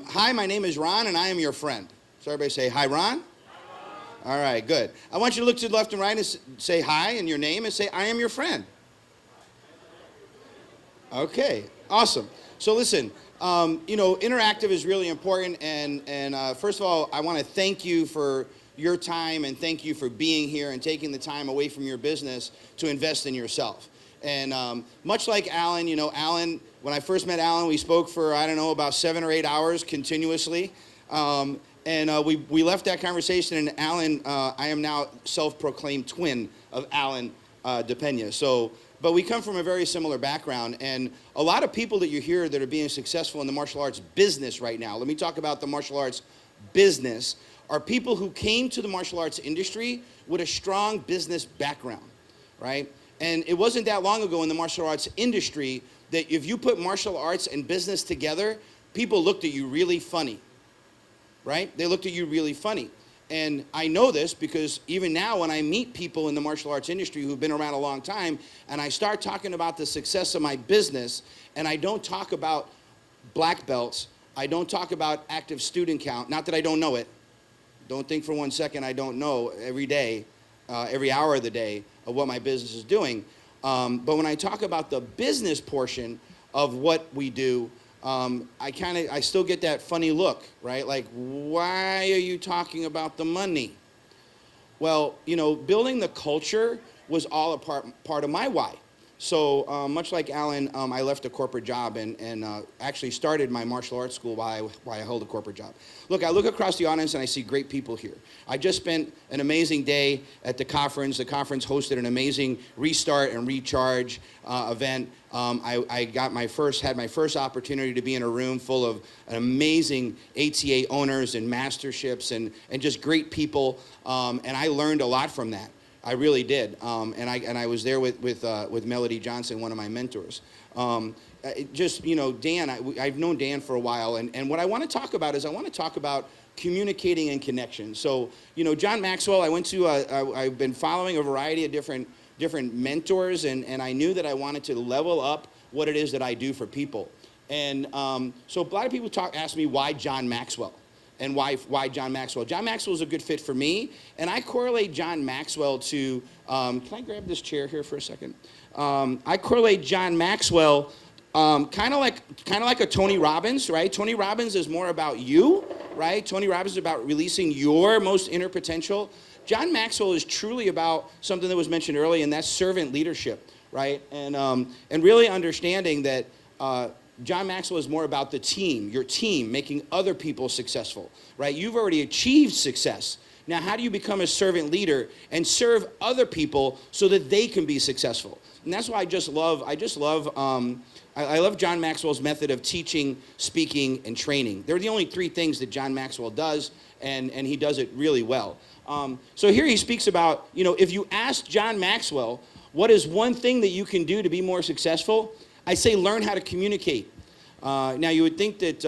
Hi, my name is Ron, and I am your friend. So everybody say, hi, Ron. All right, good. I want you to look to the left and right and say hi and your name and say, I am your friend. Okay, awesome. So listen, interactive is really important. And first of all, I want to thank you for your time and thank you for being here and taking the time away from your business to invest in yourself. And much like Alan, Alan, when I first met Alan, we spoke for, about 7 or 8 hours continuously. We left that conversation, and Alan, I am now self-proclaimed twin of Alan DePena. But we come from a very similar background, and a lot of people that you hear that are being successful in the martial arts business right now, let me talk about the martial arts business, are people who came to the martial arts industry with a strong business background, right? And it wasn't that long ago in the martial arts industry that if you put martial arts and business together, people looked at you really funny, right? They looked at you really funny. And I know this because even now when I meet people in the martial arts industry who've been around a long time, and I start talking about the success of my business, and I don't talk about black belts, I don't talk about active student count, not that I don't know it. Don't think for 1 second I don't know every day, every hour of the day of what my business is doing. But when I talk about the business portion of what we do, I still get that funny look, right? Like, why are you talking about the money? Well, building the culture was all a part of my why. So much like Alan, I left a corporate job and actually started my martial arts school while I held a corporate job. Look, I look across the audience and I see great people here. I just spent an amazing day at the conference. The conference hosted an amazing restart and recharge event. I had my first opportunity to be in a room full of amazing ATA owners and masterships and just great people, and I learned a lot from that. I really did, and I was there with Melody Johnson, one of my mentors. Dan, I've known Dan for a while, and what I want to talk about is I want to talk about communicating and connection. So, John Maxwell, I've been following a variety of different mentors, and I knew that I wanted to level up what it is that I do for people. And so a lot of people ask me why John Maxwell. And why John Maxwell? John Maxwell is a good fit for me, and I correlate John Maxwell to, can I grab this chair here for a second? I correlate John Maxwell kind of like a Tony Robbins, right? Tony Robbins is more about you, right? Tony Robbins is about releasing your most inner potential. John Maxwell is truly about something that was mentioned earlier, and that's servant leadership, right? And really understanding that John Maxwell is more about the team, your team, making other people successful, right? You've already achieved success. Now, how do you become a servant leader and serve other people so that they can be successful? And that's why I love John Maxwell's method of teaching, speaking, and training. They're the only 3 things that John Maxwell does, and he does it really well. So here he speaks about, if you ask John Maxwell, what is one thing that you can do to be more successful? I say learn how to communicate. Now you would think that,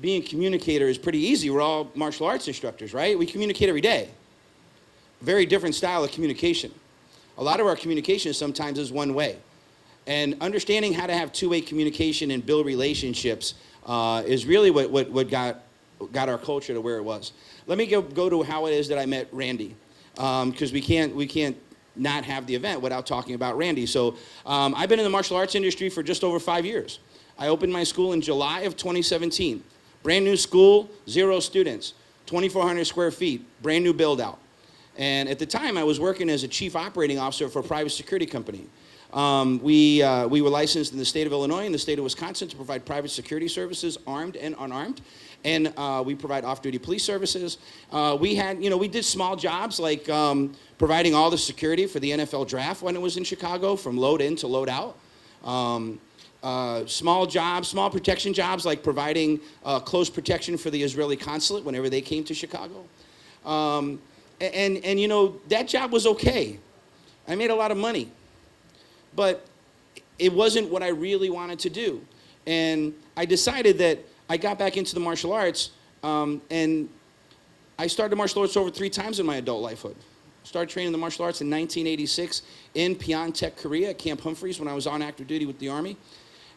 being a communicator is pretty easy. We're all martial arts instructors, right? We communicate every day. Very different style of communication. A lot of our communication sometimes is one way. And understanding how to have two-way communication and build relationships is really what got our culture to where it was. Let me go to how it is that I met Randy, because we can't not have the event without talking about Randy. So I've been in the martial arts industry for just over 5 years. I opened my school in July of 2017. Brand new school, 0 students, 2,400 square feet, brand new build out. And at the time I was working as a chief operating officer for a private security company. We were licensed in the state of Illinois and the state of Wisconsin to provide private security services, armed and unarmed. And we provide off-duty police services. We did small jobs like providing all the security for the NFL draft when it was in Chicago, from load in to load out. Small jobs, small protection jobs like providing close protection for the Israeli consulate whenever they came to Chicago. That job was okay. I made a lot of money. But it wasn't what I really wanted to do. And I decided that I got back into the martial arts, and I started martial arts over 3 times in my adult lifehood. Started training the martial arts in 1986 in Pyeongtaek, Korea, at Camp Humphreys when I was on active duty with the Army.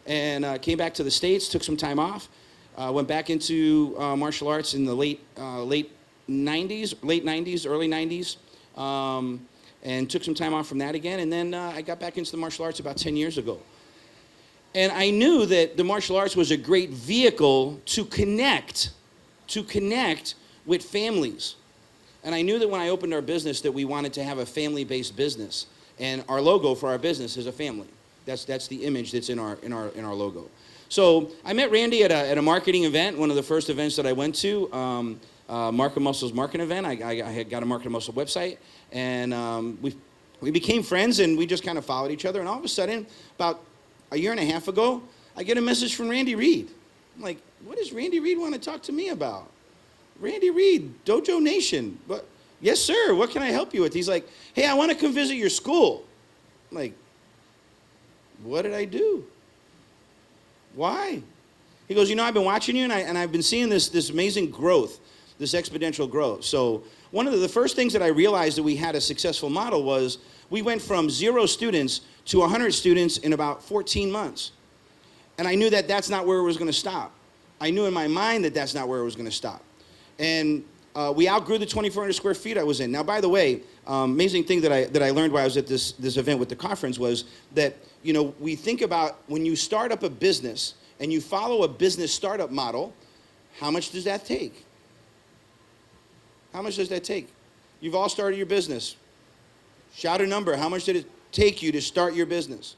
And came back to the States, took some time off. Went back into martial arts in the late 90s, early 90s, and took some time off from that again. And then I got back into the martial arts about 10 years ago. And I knew that the martial arts was a great vehicle to connect with families. And I knew that when I opened our business that we wanted to have a family-based business. And our logo for our business is a family. That's the image that's in our logo. So I met Randy at a marketing event, one of the first events that I went to, Market Muscle's marketing event. I had got a Market Muscle website, and we became friends, and we just kind of followed each other. And all of a sudden, about a year and a half ago, I get a message from Randy Reed. I'm like, what does Randy Reed want to talk to me about? Randy Reed, Dojo Nation. But yes, sir. What can I help you with? He's like, hey, I want to come visit your school. I'm like, what did I do? Why? He goes, I've been watching you, and I've been seeing this amazing growth, this exponential growth. So one of the first things that I realized that we had a successful model was we went from 0 students to 100 students in about 14 months. And I knew that that's not where it was going to stop. I knew in my mind that that's not where it was going to stop. And we outgrew the 2,400 square feet I was in. Now, by the way, amazing thing that I learned while I was at this event with the conference was that, we think about when you start up a business and you follow a business startup model, how much does that take? How much does that take? You've all started your business. Shout a number. How much did it take you to start your business?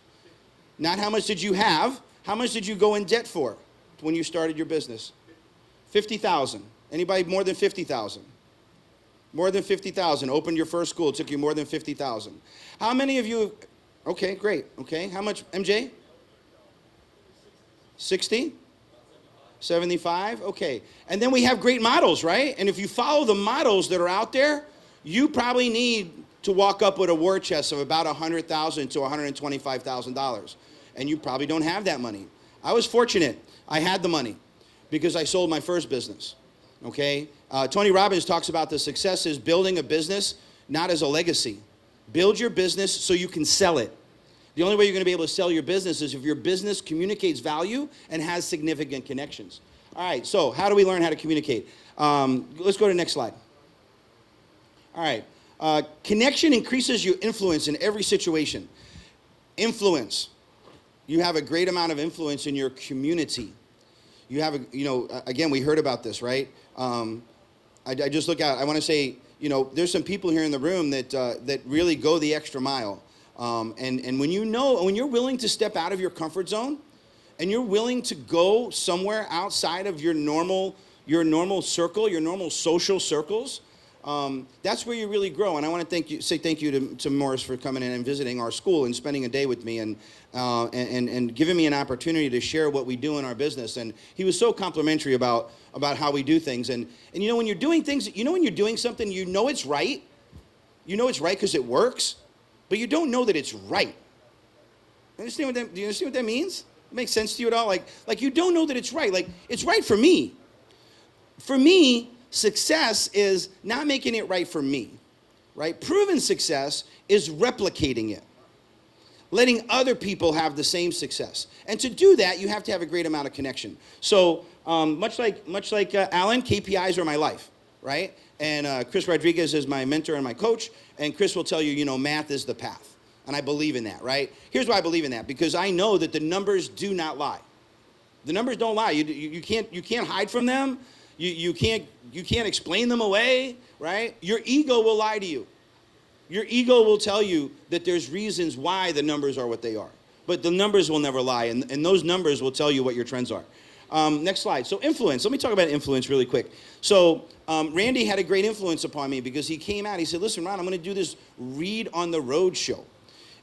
Not how much did you have. How much did you go in debt for when you started your business? 50,000. Anybody more than 50,000? More than 50,000. Opened your first school. It took you more than 50,000. How many of you? Okay, great. Okay, how much, MJ? 60? 75? Okay. And then we have great models, right? And if you follow the models that are out there, you probably need to walk up with a war chest of about $100,000 to $125,000. And you probably don't have that money. I was fortunate. I had the money because I sold my first business. Okay? Tony Robbins talks about the success is building a business, not as a legacy. Build your business so you can sell it. The only way you're going to be able to sell your business is if your business communicates value and has significant connections. All right, so how do we learn how to communicate? Let's go to the next slide. All right. Connection increases your influence in every situation. Influence. You have a great amount of influence in your community. You have, again, we heard about this, right? I just look out. I want to say, there's some people here in the room that really go the extra mile. And when you're willing to step out of your comfort zone, and you're willing to go somewhere outside of your normal circle, your normal social circles, that's where you really grow. And I want to say thank you to Morris for coming in and visiting our school and spending a day with me and giving me an opportunity to share what we do in our business. And he was so complimentary about how we do things. And when you're doing things, when you're doing something, it's right. You know it's right because it works, but you don't know that it's right. Do you understand what that means? It makes sense to you at all? Like you don't know that it's right. Like, it's right for me. For me, success is not making it right for me, right? Proven success is replicating it, letting other people have the same success. And to do that, you have to have a great amount of connection. So much like Alan, KPIs are my life, right? And Chris Rodriguez is my mentor and my coach, and Chris will tell you, math is the path. And I believe in that, right? Here's why I believe in that, because I know that the numbers do not lie. The numbers don't lie. You can't hide from them. You can't explain them away, right? Your ego will lie to you. Your ego will tell you that there's reasons why the numbers are what they are. But the numbers will never lie, and those numbers will tell you what your trends are. Next slide. So influence. Let me talk about influence really quick. So Randy had a great influence upon me because he came out. He said, listen, Ron, I'm going to do this Read on the Road show.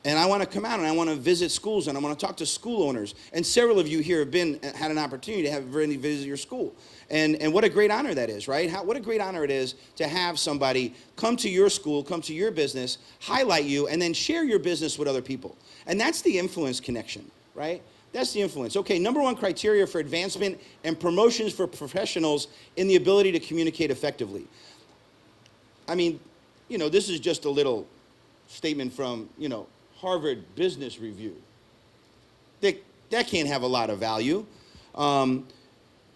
And I want to come out and I want to visit schools and I want to talk to school owners. And several of you here have had an opportunity to have Randy visit your school. And what a great honor that is, right? What a great honor it is to have somebody come to your school, come to your business, highlight you, and then share your business with other people. And that's the influence connection, right? That's the influence. Okay, number one criteria for advancement and promotions for professionals in the ability to communicate effectively. I mean, this is just a little statement from, Harvard Business Review. That can't have a lot of value.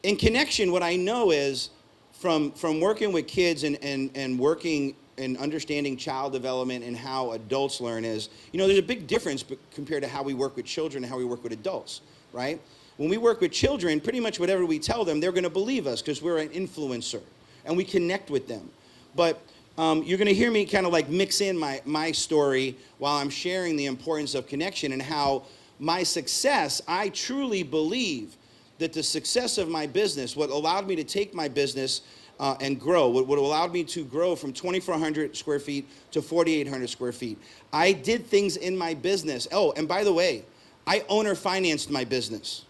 In connection, what I know is from working with kids and working and understanding child development and how adults learn is, there's a big difference compared to how we work with children and how we work with adults, right? When we work with children, pretty much whatever we tell them, they're going to believe us because we're an influencer and we connect with them. But you're going to hear me kind of like mix in my story while I'm sharing the importance of connection and how my success, I truly believe that the success of my business, what allowed me to take my business and grow, what allowed me to grow from 2,400 square feet to 4,800 square feet. I did things in my business. Oh, and by the way, I owner financed my business.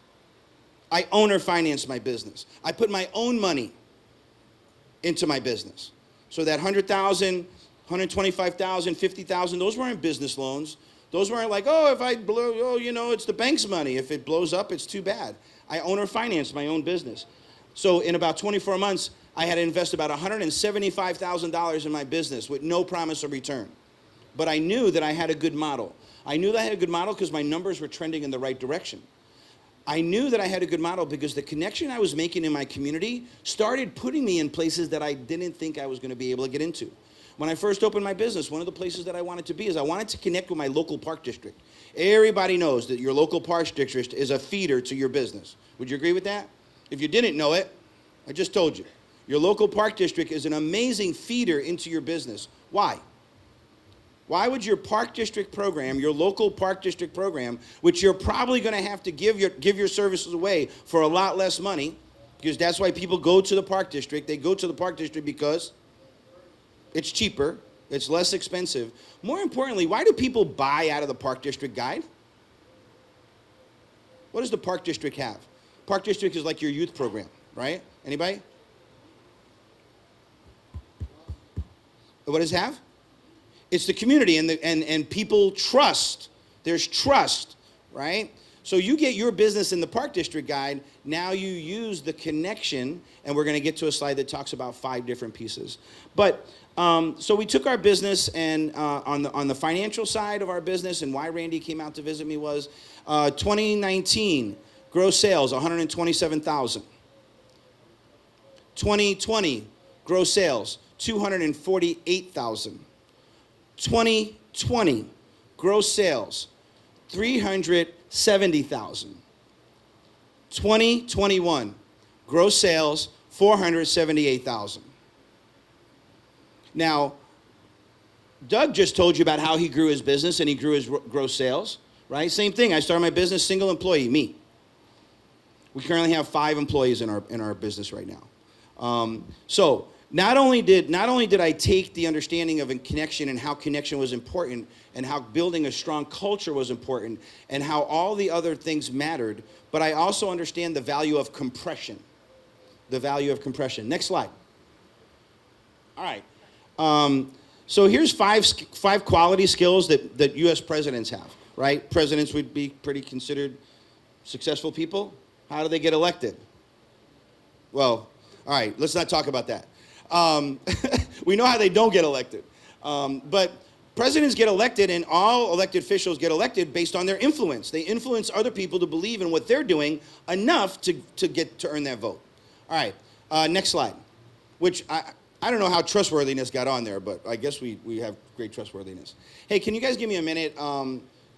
I owner financed my business. I put my own money into my business. So that 100,000, 125,000, 50,000, those weren't business loans. Those weren't like, oh, if I blow, it's the bank's money. If it blows up, it's too bad. I owner financed my own business. So in about 24 months, I had to invest about $175,000 in my business with no promise of return. But I knew that I had a good model. I knew that I had a good model because my numbers were trending in the right direction. I knew that I had a good model because the connection I was making in my community started putting me in places that I didn't think I was going to be able to get into. When I first opened my business, one of the places that I wanted to be is I wanted to connect with my local park district. Everybody knows that your local park district is a feeder to your business. Would you agree with that? If you didn't know it, I just told you. Your local park district is an amazing feeder into your business. Why? Why would your park district program, your local park district program, which you're probably going to have to give your services away for a lot less money, because that's why people go to the park district. They go to the park district because it's cheaper, it's less expensive. More importantly, why do people buy out of the park district guide? What does the park district have? Park district is like your youth program, right? Anybody? What does it have? It's the community and people trust. There's trust, right? So you get your business in the park district guide. Now you use the connection, and we're going to get to a slide that talks about 5 different pieces. But so we took our business, and on the financial side of our business, and why Randy came out to visit me was 2019 gross sales 127,000. 2020 gross sales 248,000. 2020 gross sales 370,000. 2021 gross sales 478,000. Now, Doug just told you about how he grew his business and he grew his gross sales, right? Same thing. I started my business, single employee, me. We currently have 5 employees in our business right now. So not only did I take the understanding of a connection and how connection was important and how building a strong culture was important and how all the other things mattered, but I also understand the value of compression. The value of compression. Next slide. All right. So here's 5 quality skills that U.S. presidents have, right? Presidents would be pretty considered successful people. How do they get elected? Well, all right, let's not talk about that. We know how they don't get elected. But presidents get elected, and all elected officials get elected based on their influence. They influence other people to believe in what they're doing enough to earn that vote. All right, next slide, which I don't know how trustworthiness got on there, but I guess we have great trustworthiness. Hey, can you guys give me a minute?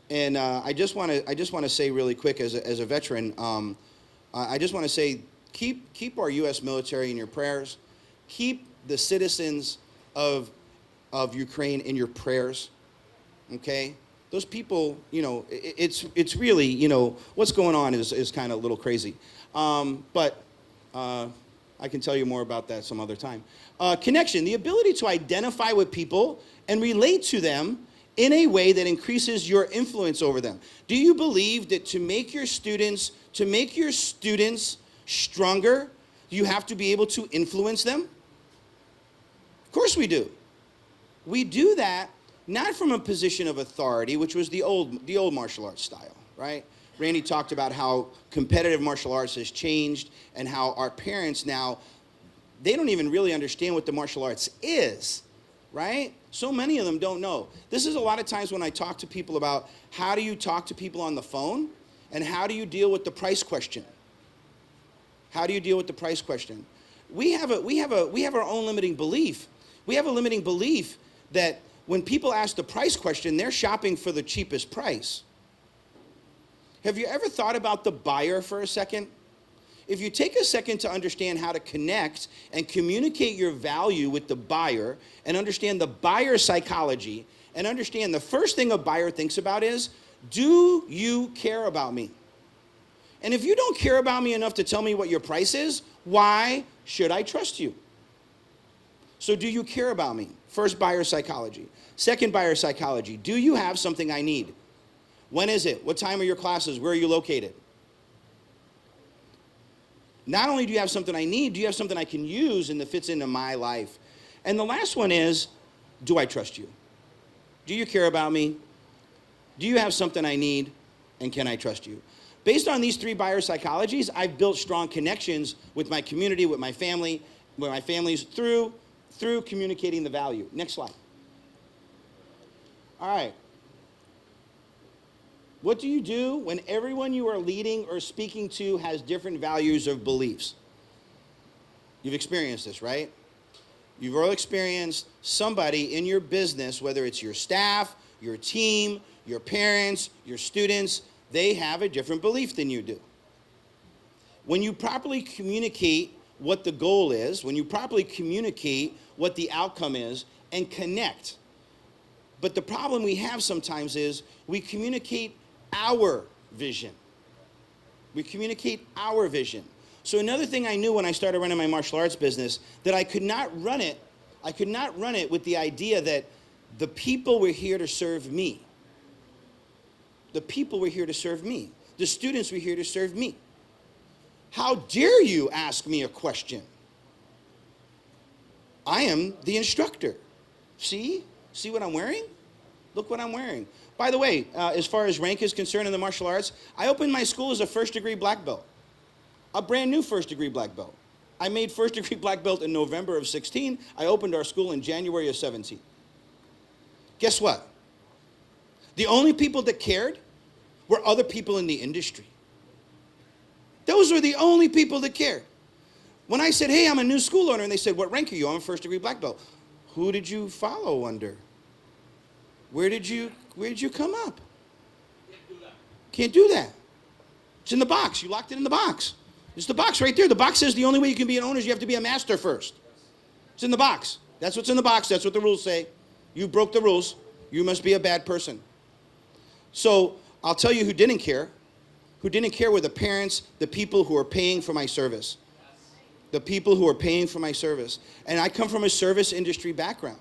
And I just want to say really quick, as a veteran, I just want to say keep our U.S. military in your prayers. Keep the citizens of Ukraine in your prayers. Okay, those people, it's really, what's going on is kind of a little crazy. But I can tell you more about that some other time. Connection, the ability to identify with people and relate to them in a way that increases your influence over them. Do you believe that to make your students stronger, you have to be able to influence them? Of course we do. We do that not from a position of authority, which was the old martial arts style, right? Randy talked about how competitive martial arts has changed and how our parents now, they don't even really understand what the martial arts is, right? So many of them don't know. This is a lot of times when I talk to people about how do you talk to people on the phone and how do you deal with the price question. How do you deal with the price question? We have our own limiting belief. We have a limiting belief that when people ask the price question, they're shopping for the cheapest price. Have you ever thought about the buyer for a second? If you take a second to understand how to connect and communicate your value with the buyer and understand the buyer psychology and understand the first thing a buyer thinks about is, do you care about me? And if you don't care about me enough to tell me what your price is, why should I trust you? So do you care about me? First, buyer psychology. Second, buyer psychology. Do you have something I need? When is it? What time are your classes? Where are you located? Not only do you have something I need, do you have something I can use and that fits into my life? And the last one is, do I trust you? Do you care about me? Do you have something I need? And can I trust you? Based on these three buyer psychologies, I've built strong connections with my community, with my family, with my families through communicating the value. Next slide. All right. What do you do when everyone you are leading or speaking to has different values or beliefs? You've experienced this, right? You've all experienced somebody in your business, whether it's your staff, your team, your parents, your students, they have a different belief than you do. When you properly communicate what the goal is, when you properly communicate what the outcome is, and connect. But the problem we have sometimes is we communicate our vision. We communicate our vision. So another thing I knew when I started running my martial arts business, that I could not run it with the idea that the people were here to serve me. The people were here to serve me. The students were here to serve me. How dare you ask me a question? I am the instructor. See? See what I'm wearing? Look what I'm wearing. By the way, as far as rank is concerned in the martial arts, I opened my school as a first-degree black belt. A brand new first-degree black belt. I made first-degree black belt in November of 16. I opened our school in January of 17. Guess what? The only people that cared were other people in the industry. Those were the only people that cared. When I said, hey, I'm a new school owner, and they said, what rank are you? I'm a first-degree black belt. Who did you follow under? Where did you come up? Can't do that. It's in the box. You locked it in the box. It's the box right there. The box says the only way you can be an owner is you have to be a master first. It's in the box. That's what's in the box. That's what the rules say. You broke the rules. You must be a bad person. So I'll tell you who didn't care. Who didn't care were the parents, the people who are paying for my service. The people who are paying for my service. And I come from a service industry background.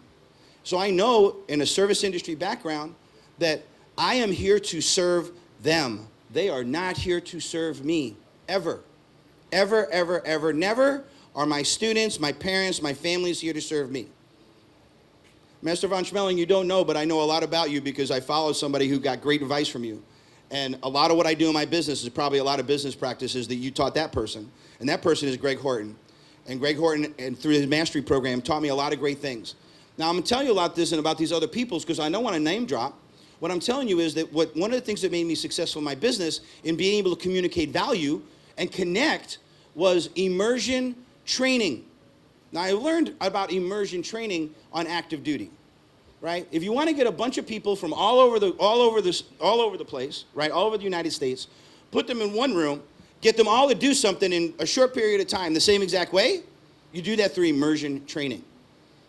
So I know in a service industry background that I am here to serve them. They are not here to serve me, ever. Ever, ever, ever, never are my students, my parents, my families here to serve me. Master Von Schmeling, you don't know, but I know a lot about you because I follow somebody who got great advice from you. And a lot of what I do in my business is probably a lot of business practices that you taught that person. And that person is Greg Horton. And Greg Horton, and through his mastery program, taught me a lot of great things. Now, I'm going to tell you about this and about these other peoples because I don't want to name drop. What I'm telling you is that one of the things that made me successful in my business in being able to communicate value and connect was immersion training. Now, I learned about immersion training on active duty, right? If you want to get a bunch of people from all over the place, right, all over the United States, put them in one room, get them all to do something in a short period of time the same exact way, you do that through immersion training,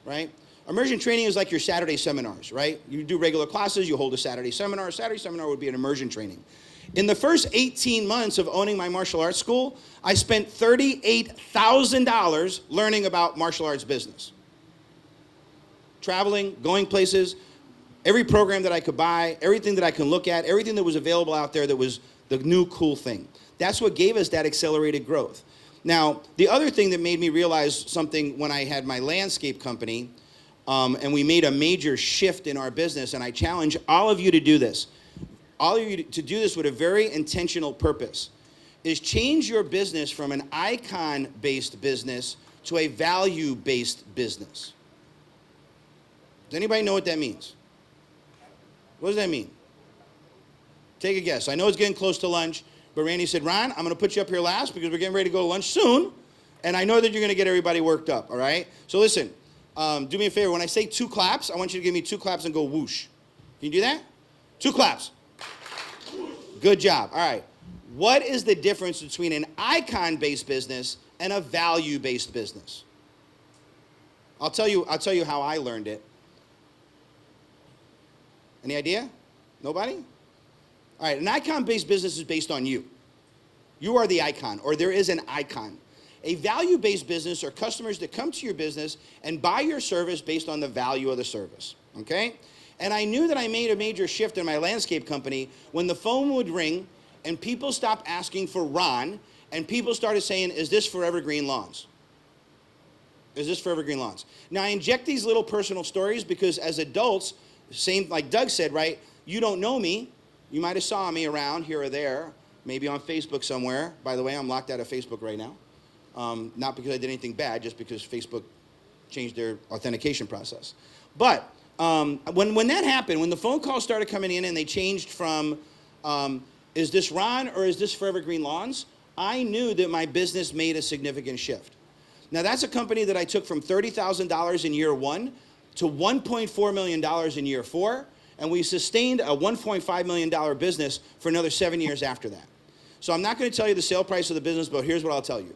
right? Immersion training is like your Saturday seminars, right? You do regular classes, you hold a Saturday seminar. A Saturday seminar would be an immersion training. In the first 18 months of owning my martial arts school, I spent $38,000 learning about martial arts business. Traveling, going places, every program that I could buy, everything that I can look at, everything that was available out there that was the new cool thing. That's what gave us that accelerated growth. Now, the other thing that made me realize something when I had my landscape company, and we made a major shift in our business, and I challenge all of you to do this. All of you to do this with a very intentional purpose, is change your business from an icon-based business to a value-based business. Does anybody know what that means? What does that mean? Take a guess. I know it's getting close to lunch. But Randy said, Ron, I'm going to put you up here last because we're getting ready to go to lunch soon. And I know that you're going to get everybody worked up, all right? So listen, do me a favor. When I say 2 claps, I want you to give me 2 claps and go whoosh. Can you do that? 2 claps. Good job. All right. What is the difference between an icon-based business and a value-based business? I'll tell you how I learned it. Any idea? Nobody? All right, an icon-based business is based on you. You are the icon, or there is an icon. A value-based business are customers that come to your business and buy your service based on the value of the service, okay? And I knew that I made a major shift in my landscape company when the phone would ring and people stopped asking for Ron and people started saying, is this for Evergreen Lawns? Is this for Evergreen Lawns? Now, I inject these little personal stories because as adults, same like Doug said, right? You don't know me. You might have saw me around here or there, maybe on Facebook somewhere. By the way, I'm locked out of Facebook right now. Not because I did anything bad, just because Facebook changed their authentication process. But when that happened, when the phone calls started coming in and they changed from, is this Ron or is this for Evergreen Lawns? I knew that my business made a significant shift. Now, that's a company that I took from $30,000 in year 1 to $1.4 million in year 4, and we sustained a $1.5 million business for another 7 years after that. So I'm not going to tell you the sale price of the business, but here's what I'll tell you.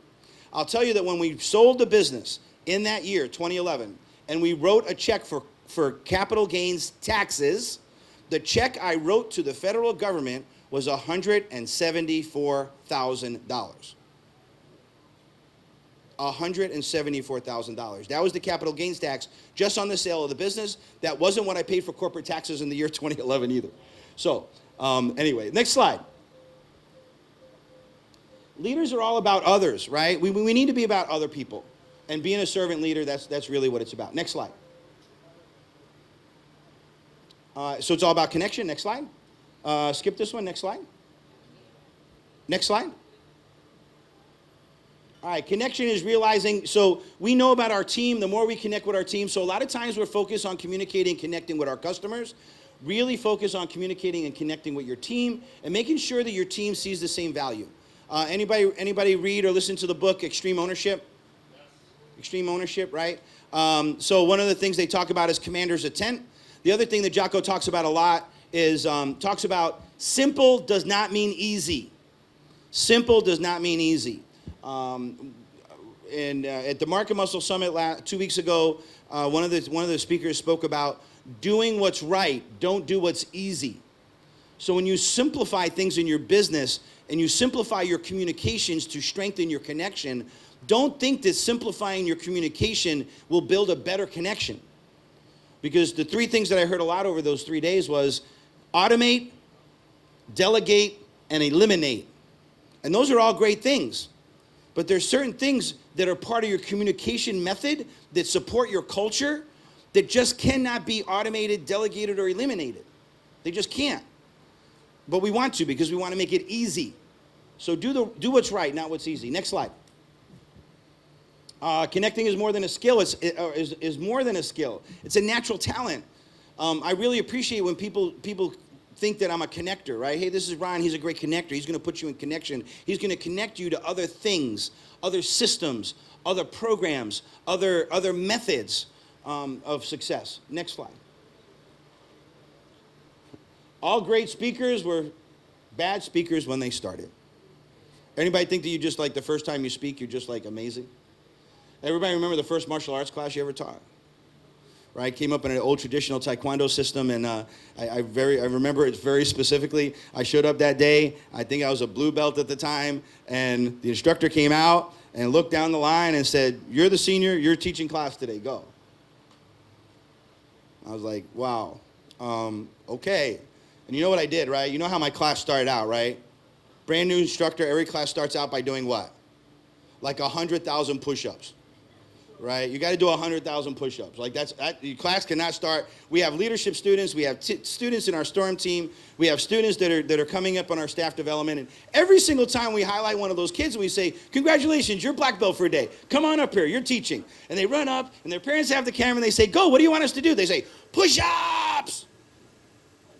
I'll tell you that when we sold the business in that year, 2011, and we wrote a check for capital gains taxes, the check I wrote to the federal government was $174,000. $174,000. That was the capital gains tax just on the sale of the business. That wasn't what I paid for corporate taxes in the year 2011 either. So anyway, next slide. Leaders are all about others, right? We need to be about other people. And being a servant leader, that's really what it's about. Next slide. So it's all about connection. Next slide. Skip this one. Next slide. Next slide. All right, connection is realizing, so we know about our team, the more we connect with our team. So a lot of times we're focused on communicating and connecting with our customers. Really focus on communicating and connecting with your team and making sure that your team sees the same value. Anybody read or listen to the book Extreme Ownership? Yes. Extreme Ownership, right? So one of the things they talk about is commander's intent. The other thing that Jocko talks about a lot is talks about simple does not mean easy. Simple does not mean easy. At the Market Muscle Summit 2 weeks ago, one of the speakers spoke about doing what's right, don't do what's easy. So when you simplify things in your business and you simplify your communications to strengthen your connection, don't think that simplifying your communication will build a better connection. Because the 3 things that I heard a lot over those 3 days was automate, delegate, and eliminate. And those are all great things. But there's certain things that are part of your communication method that support your culture that just cannot be automated, delegated, or eliminated. They just can't. But we want to because we want to make it easy. So do what's right, not what's easy. Next slide. Connecting is more than a skill. Is more than a skill. It's a natural talent. I really appreciate when people think that I'm a connector, right? Hey, this is Ron. He's a great connector. He's going to put you in connection. He's going to connect you to other things, other systems, other programs, other methods of success. Next slide. All great speakers were bad speakers when they started. Anybody think that you just like the first time you speak, you're just like amazing? Everybody remember the first martial arts class you ever taught? Right, came up in an old traditional taekwondo system, and I remember it very specifically. I showed up that day. I think I was a blue belt at the time, and the instructor came out and looked down the line and said, "You're the senior. You're teaching class today. Go." I was like, "Wow, okay." And you know what I did, right? You know how my class started out, right? Brand new instructor. Every class starts out by doing what? Like 100,000 push-ups. Right? You got to do 100,000 push-ups. Like your class cannot start. We have leadership students. We have students in our storm team. We have students that are coming up on our staff development. And every single time we highlight one of those kids and we say, "Congratulations, you're black belt for a day. Come on up here. You're teaching." And they run up and their parents have the camera and they say, "Go, what do you want us to do?" They say, "Push-ups."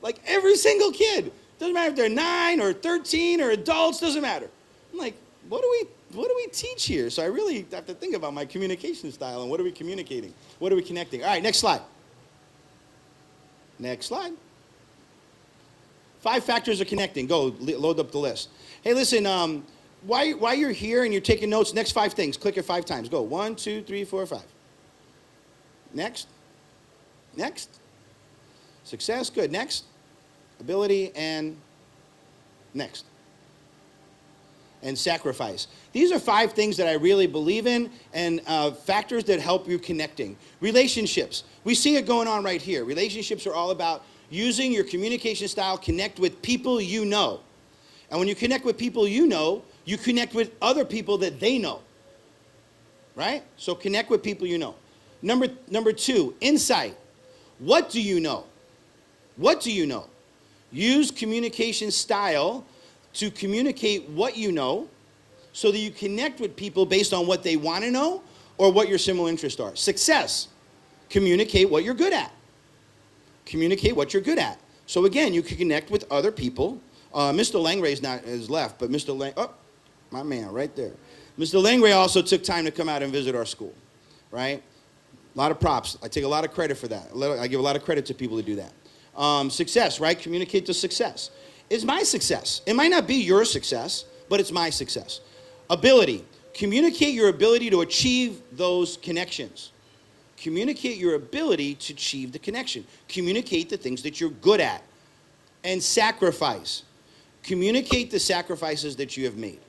Like every single kid Doesn't matter if they're 9 or 13 or adults, doesn't matter. I'm like, what do we teach here? So I really have to think about my communication style and what are we communicating? What are we connecting? All right, next slide. Next slide. 5 factors of connecting. Go, load up the list. Hey, listen, while you're here and you're taking notes, next 5 things. Click it 5 times. Go, 1, 2, 3, 4, 5. Next. Next. Success, good. Next. Ability, and next. And sacrifice. These are 5 things that I really believe in and factors that help you connecting. Relationships. We see it going on right here. Relationships are all about using your communication style, connect with people you know. And when you connect with people you know, you connect with other people that they know. Right? So connect with people you know. Number 2, insight. What do you know? What do you know? Use communication style to communicate what you know so that you connect with people based on what they want to know or what your similar interests are. Success. Communicate what you're good at. Communicate what you're good at. So again, you can connect with other people. Mr. Langray's is left, but Mr. Lang, oh, my man right there. Mr. Langray also took time to come out and visit our school, right? A lot of props. I take a lot of credit for that. I give a lot of credit to people who do that. Success, right? Communicate the success. It's my success. It might not be your success, but it's my success. Ability. Communicate your ability to achieve those connections. Communicate your ability to achieve the connection. Communicate the things that you're good at. And sacrifice. Communicate the sacrifices that you have made.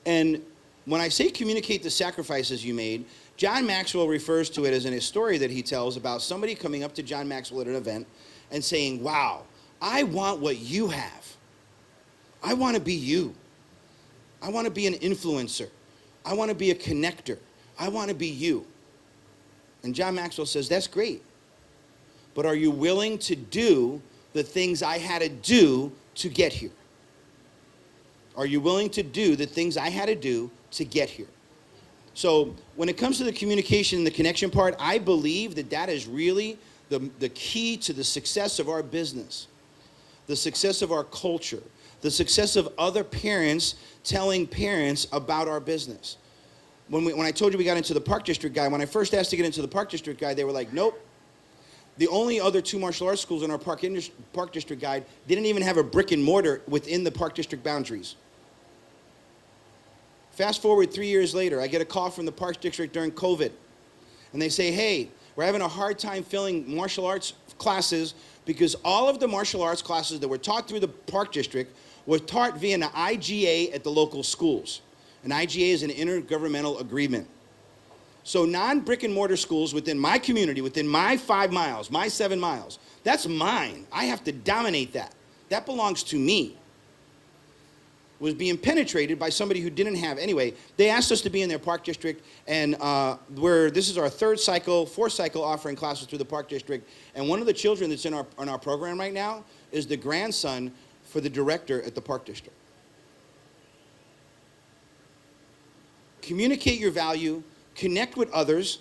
And when I say communicate the sacrifices you made, John Maxwell refers to it as in a story that he tells about somebody coming up to John Maxwell at an event and saying, wow, I want what you have. I want to be you. I want to be an influencer. I want to be a connector. I want to be you. And John Maxwell says, that's great. But are you willing to do the things I had to do to get here? Are you willing to do the things I had to do to get here? So when it comes to the communication and the connection part, I believe that that is really the key to the success of our business, the success of our culture, the success of other parents telling parents about our business. When I told you we got into the Park District Guide, when I first asked to get into the Park District Guide, they were like, nope. The only other 2 martial arts schools in our Park District Guide didn't even have a brick and mortar within the Park District boundaries. Fast forward 3 years later, I get a call from the Park District during COVID. And they say, hey, we're having a hard time filling martial arts classes because all of the martial arts classes that were taught through the Park District were taught via an IGA at the local schools. An IGA is an intergovernmental agreement. So non-brick and mortar schools within my community, within my 5 miles, my 7 miles, that's mine. I have to dominate that. That belongs to me. Was being penetrated by somebody who didn't have. Anyway, they asked us to be in their Park District, and this is our 4th cycle offering classes through the Park District, and one of the children that's in our program right now is the grandson for the director at the Park District. Communicate your value, connect with others,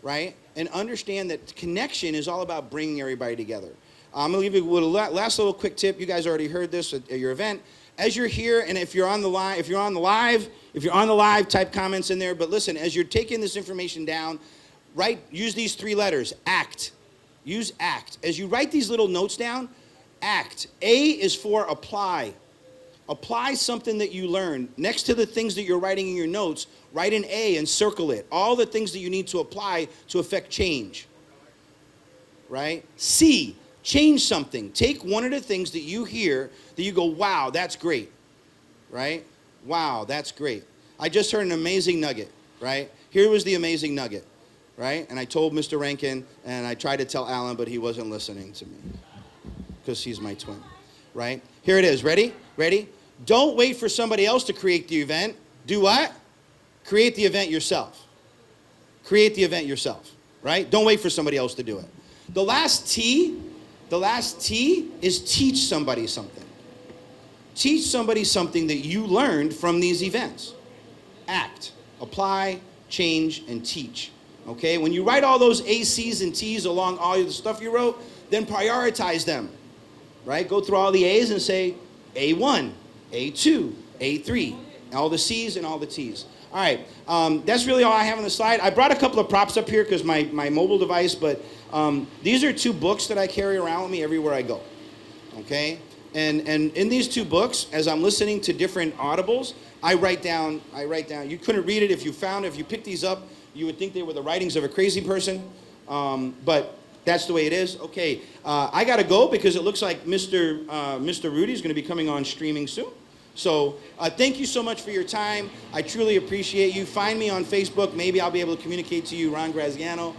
right, and understand that connection is all about bringing everybody together. I'm going to leave you with a last little quick tip. You guys already heard this at your event. As you're here, and if you're on the live, type comments in there. But listen, as you're taking this information down, use these 3 letters, ACT. Use ACT. As you write these little notes down, ACT. A is for apply. Apply something that you learned. Next to the things that you're writing in your notes, write an A and circle it. All the things that you need to apply to affect change. Right? C. Change something. Take one of the things that you hear that you go, wow, that's great, right? Wow, that's great. I just heard an amazing nugget, right? Here was the amazing nugget, right? And I told Mr. Rankin, and I tried to tell Alan, but he wasn't listening to me because he's my twin, right? Here it is. Ready? Ready? Don't wait for somebody else to create the event. Do what? Create the event yourself. Create the event yourself, right? Don't wait for somebody else to do it. The last T is teach somebody something. Teach somebody something that you learned from these events. Act, apply, change, and teach. Okay? When you write all those A, C's, and T's along all of the stuff you wrote, then prioritize them. right? Go through all the A's and say A1, A2, A3, all the C's and all the T's. All right, that's really all I have on the slide. I brought a couple of props up here because my mobile device, but these are 2 books that I carry around with me everywhere I go, okay? And in these 2 books, as I'm listening to different audibles, I write down, you couldn't read it if you found it. If you picked these up, you would think they were the writings of a crazy person, but that's the way it is. Okay, I gotta go because it looks like Mr. Rudy is gonna be coming on streaming soon. So thank you so much for your time. I truly appreciate you. Find me on Facebook. Maybe I'll be able to communicate to you, Ron Graziano.